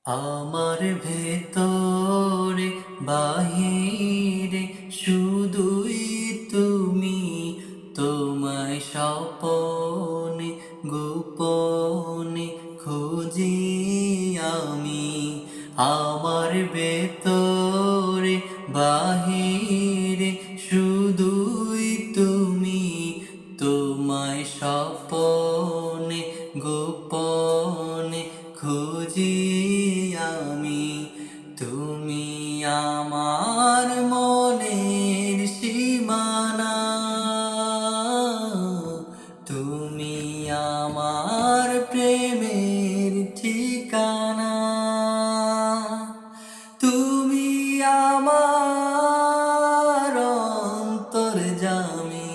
আমার ভেতরে বাহিরে শুধুই তুমি, তোমায় স্বপনে গোপনে খুঁজি আমি। আমার ভেতরে বাহিরে শুধুই তুমি, তোমায় স্বপনে গোপনে খুঁজি আমি। তুমি আমার মনের সীমানা, তুমি আমার প্রেমের ঠিকানা, তুমি আমার অন্তর্যামী।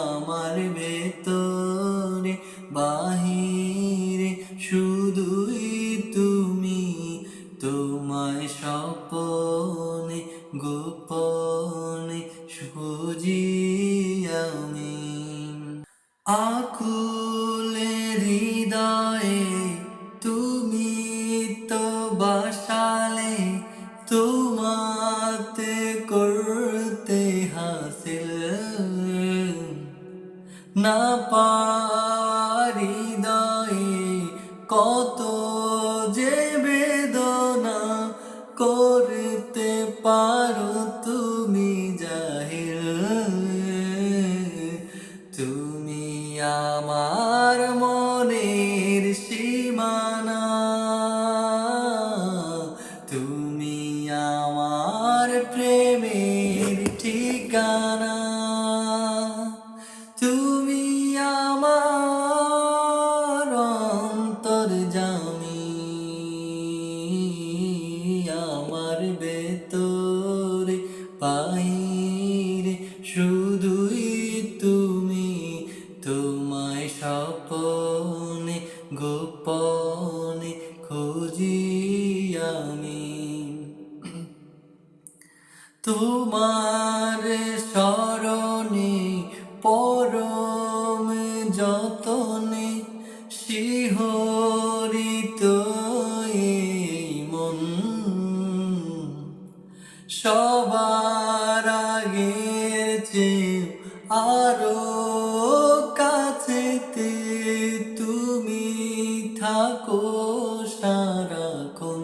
আমার ভেতরে বাহিরে শুধুই তুমি, তোমায় স্বপনে গোপনে খুঁজি আমি। আকুলে হৃদয়ে তুমি তো বাসালে, তোমাতে করতে হাসিল না পারি হৃদয়ে কত যে বেদনা, করতে পারো তুমি জাহির। তুমি আমার মনের সীমানা, তুমি আমার প্রেমের ঠিকানা, তুমি আমার অন্তর্যামী। আমার ভেতরে বাহিরে শুধুই তুমি, তোমায় স্বপনে গোপনে খুঁজি আমি। তোমার শরণে পরম যতনে শিহরিত এই মন, সবার আগের চেয়ে আরো কাছেতে তুমি থাকো সারাক্ষণ।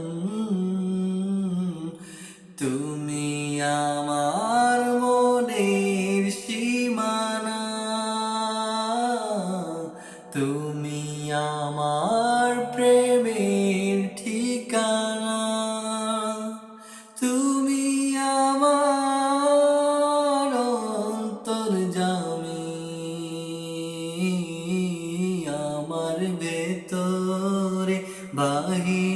তুমি আমার মনের সীমানা, তুমি আমার প্রেমের ঠিকানা, তুমি আমার অন্তর্যামী। আমার ভেতরে বাহিরে